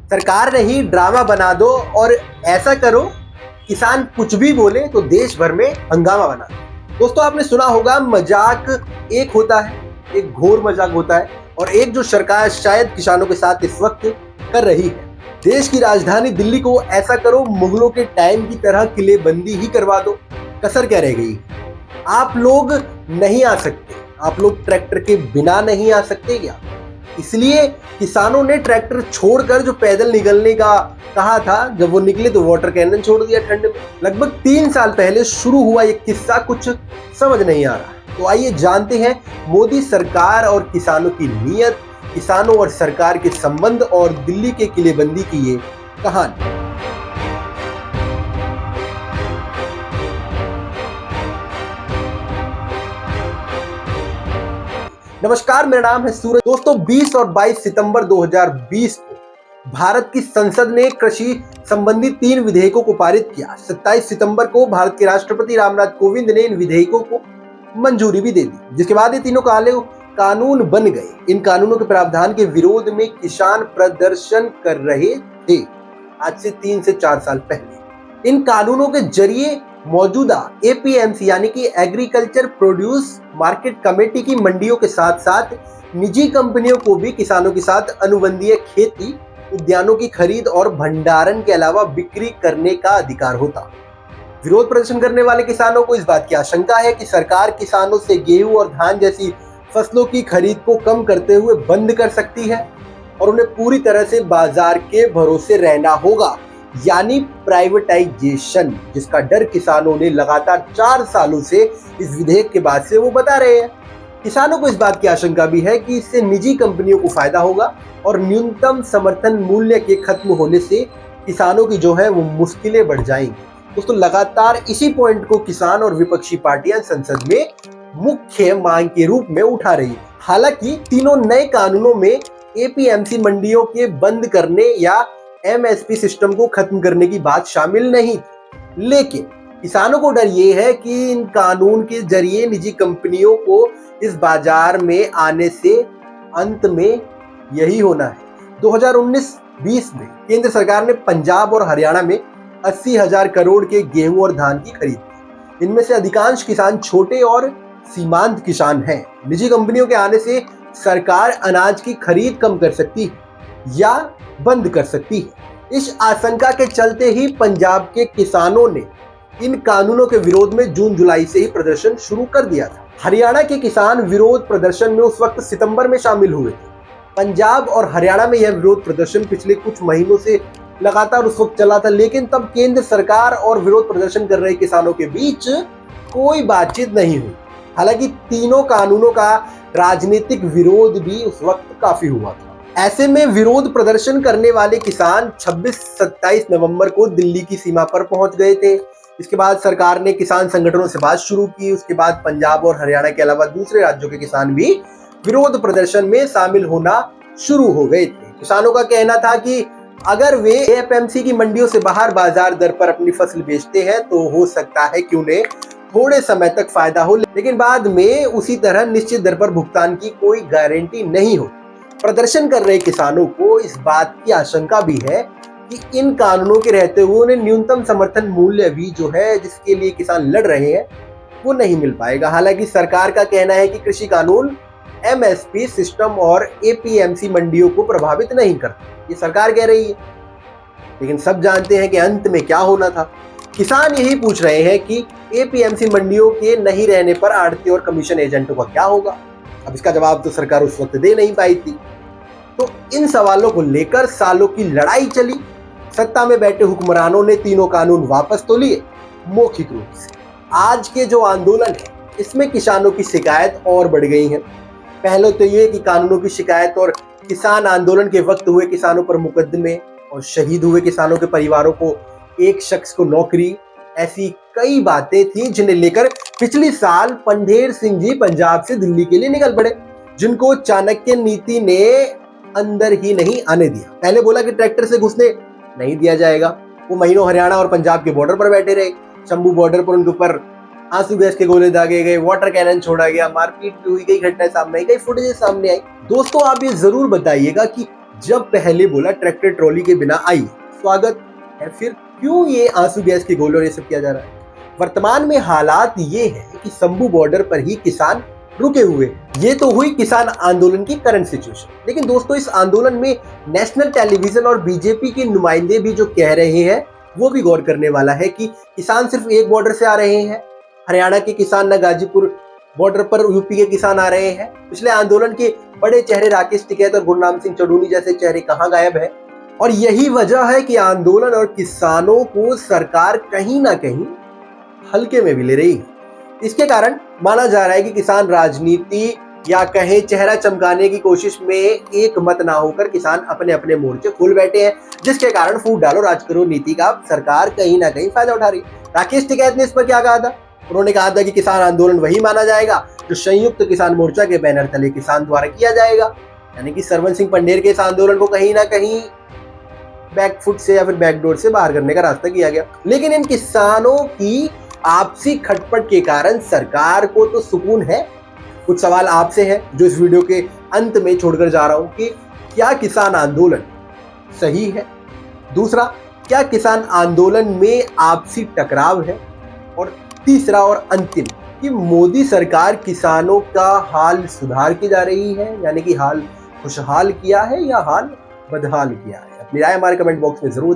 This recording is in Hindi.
सरकार नहीं, ड्रामा बना दो और ऐसा करो किसान कुछ भी बोले तो देश भर में हंगामा बना दो। दोस्तों, आपने सुना होगा मजाक एक होता है, एक घोर मजाक होता है, और एक जो सरकार शायद किसानों के साथ इस वक्त कर रही है। देश की राजधानी दिल्ली को ऐसा करो मुगलों के टाइम की तरह किलेबंदी ही करवा दो, कसर क्या रह गई? आप लोग नहीं आ सकते, आप लोग ट्रैक्टर के बिना नहीं आ सकते क्या? इसलिए किसानों ने ट्रैक्टर छोड़कर जो पैदल निकलने का कहा था, जब वो निकले तो वाटर कैनन छोड़ दिया ठंड में। लगभग 3 साल पहले शुरू हुआ ये किस्सा कुछ समझ नहीं आ रहा। तो आइए जानते हैं मोदी सरकार और किसानों की नीयत, किसानों और सरकार के संबंध और दिल्ली के किलेबंदी की ये कहानी। नमस्कार, मेरा नाम है सूरज। दोस्तों, 20 और 22 सितंबर 2020 को भारत की संसद ने कृषि संबंधी 3 विधेयकों को पारित किया। 27 सितंबर को भारत के राष्ट्रपति रामनाथ कोविंद ने इन विधेयकों को मंजूरी भी दे दी, जिसके बाद ये तीनों कानून बन गए। इन कानूनों के प्रावधान के विरोध में किसान प्रदर्शन कर रहे थे आज से 3 से 4 साल पहले। इन कानूनों के जरिए मौजूदा एपीएमसी यानी कि एग्रीकल्चर प्रोड्यूस मार्केट कमेटी की मंडियों के साथ साथ निजी कंपनियों को भी किसानों के साथ अनुबंधीय खेती, उद्यानों की खरीद और भंडारण के अलावा बिक्री करने का अधिकार होता। विरोध प्रदर्शन करने वाले किसानों को इस बात की आशंका है कि सरकार किसानों से गेहूं और धान जैसी फसलों की खरीद को कम करते हुए बंद कर सकती है और उन्हें पूरी तरह से बाजार के भरोसे रहना होगा, यानी प्राइवेटाइजेशन, जिसका डर किसानों ने लगातार 4 सालों से इस विधेयक के बाद से वो बता रहे हैं। किसानों को इस बात की आशंका भी है कि इससे निजी कंपनियों को फायदा होगा और न्यूनतम समर्थन मूल्य के खत्म होने से किसानों की जो है वो मुश्किलें बढ़ जाएंगी। दोस्तों, लगातार इसी पॉइंट को किसान और विपक्षी पार्टियां संसद में मुख्य मांग के रूप में उठा रही है। हालांकि तीनों नए कानूनों में एपीएमसी मंडियों के बंद करने या एमएसपी सिस्टम को खत्म करने की बात शामिल नहीं, लेकिन किसानों को डर ये है कि इन कानून के जरिए निजी कंपनियों को इस बाजार में आने से अंत में यही होना है। 2019-20 में केंद्र सरकार ने पंजाब और हरियाणा में 80,000 करोड़ के गेहूं और धान की खरीद की। इनमें से अधिकांश किसान छोटे और सीमांत किसान हैं। निजी कंपनियों के आने से सरकार अनाज की खरीद कम कर सकती है या बंद कर सकती है। इस आशंका के चलते ही पंजाब के किसानों ने इन कानूनों के विरोध में जून-जुलाई से ही प्रदर्शन शुरू कर दिया था। हरियाणा के किसान विरोध प्रदर्शन में उस वक्त सितंबर में शामिल हुए थे। पंजाब और हरियाणा में यह विरोध प्रदर्शन पिछले कुछ महीनों से लगातार उस वक्त चला था, लेकिन तब केंद्र सरकार और विरोध प्रदर्शन कर रहे किसानों के बीच कोई बातचीत नहीं हुई। हालांकि तीनों कानूनों का राजनीतिक विरोध भी उस वक्त काफी हुआ था। ऐसे में विरोध प्रदर्शन करने वाले किसान 26-27 नवंबर को दिल्ली की सीमा पर पहुंच गए थे। इसके बाद सरकार ने किसान संगठनों से बात शुरू की। उसके बाद पंजाब और हरियाणा के अलावा दूसरे राज्यों के किसान भी विरोध प्रदर्शन में शामिल होना शुरू हो गए थे। किसानों का कहना था कि अगर वे एपीएमसी की मंडियों से बाहर बाजार दर पर अपनी फसल बेचते हैं तो हो सकता है कि उन्हें थोड़े समय तक फायदा हो, लेकिन बाद में उसी तरह निश्चित दर पर भुगतान की कोई गारंटी नहीं हो। प्रदर्शन कर रहे किसानों को इस बात की आशंका भी है कि इन कानूनों के रहते हुए उन्हें न्यूनतम समर्थन मूल्य भी जो है जिसके लिए किसान लड़ रहे हैं वो नहीं मिल पाएगा। हालांकि सरकार का कहना है कि कृषि कानून एमएसपी सिस्टम और एपीएमसी मंडियों को प्रभावित नहीं करते, ये सरकार कह रही है। लेकिन सब जानते हैं कि अंत में क्या होना था। किसान यही पूछ रहे हैं कि एपीएमसी मंडियों के नहीं रहने पर आढ़ती और कमीशन एजेंटों का क्या होगा। अब इसका जवाब तो सरकार उस वक्त दे नहीं पाई थी। तो इन सवालों को लेकर सालों की लड़ाई चली। सत्ता में बैठे हुक्मरानों ने तीनों कानून वापस तो लिए मौखिक रूप से। आज के जो आंदोलन है इसमें किसानों की शिकायत और बढ़ गई है। पहले तो ये कि कानूनों की शिकायत और किसान आंदोलन के वक्त हुए किसानों पर मुकदमे और शहीद हुए किसानों के परिवारों को एक शख्स को नौकरी, ऐसी कई बातें थी जिन्हें लेकर पिछली साल पंढेर सिंह जी पंजाब से दिल्ली के लिए निकल पड़े, जिनको चाणक्य नीति ने अंदर ही नहीं आने दिया। पहले बोला कि ट्रैक्टर से घुसने नहीं दिया जाएगा। वो महीनों हरियाणा और पंजाब के बॉर्डर पर बैठे रहे। शंभू बॉर्डर पर उनके ऊपर आंसू गैस के गोले दागे गए, वाटर कैनन छोड़ा गया, मारपीट हुई, कई घटनाएं सामने आई, कई फुटेज सामने आई। दोस्तों, आप ये जरूर बताइएगा कि जब पहले बोला ट्रैक्टर ट्रॉली के बिना आइए, स्वागत है, फिर क्यों ये आंसू गैस के गोले और ये सब किया जा रहा है? वर्तमान में हालात ये है कि शंभू बॉर्डर पर ही किसान रुके हुए। ये तो हुई किसान आंदोलन की करंट सिचुएशन, लेकिन दोस्तों इस आंदोलन में नेशनल टेलीविजन और बीजेपी के नुमाइंदे भी जो कह रहे हैं वो भी गौर करने वाला है कि किसान सिर्फ एक बॉर्डर से आ रहे हैं। हरियाणा के किसान न गाजीपुर बॉर्डर पर यूपी के किसान आ रहे हैं। पिछले आंदोलन के बड़े चेहरे राकेश टिकैत और गुरनाम सिंह चौधरी जैसे चेहरे कहाँ गायब है? और यही वजह है कि आंदोलन और किसानों को सरकार कहीं ना कहीं हल्के में भी ले रही है। इसके कारण माना जा रहा है कि किसान राजनीति या कहे चेहरा चमकाने की कोशिश में एक मत ना होकर किसान अपने अपने मोर्चे खोल बैठे हैं, जिसके कारण फूट डालो राज करो नीति का सरकार कहीं ना कहीं फायदा उठा रही है। राकेश टिकैत ने इस पर क्या कहा था? उन्होंने कहा था कि किसान आंदोलन वही माना जाएगा जो संयुक्त किसान मोर्चा के बैनर तले किसान द्वारा किया जाएगा, यानी कि सरवन सिंह पंडेर के इस आंदोलन को कहीं ना कहीं बैकफुट से या फिर बैकडोर से बाहर करने का रास्ता किया गया। लेकिन इन किसानों की आपसी खटपट के कारण सरकार को तो सुकून है। कुछ सवाल आपसे है जो इस वीडियो के अंत में छोड़कर जा रहा हूं कि क्या किसान आंदोलन सही है? दूसरा, क्या किसान आंदोलन में आपसी टकराव है? और तीसरा और अंतिम कि मोदी सरकार किसानों का हाल सुधार की जा रही है, यानी कि हाल खुशहाल किया है या हाल बदहाल किया है? अपनी राय हमारे कमेंट बॉक्स में जरूर दें।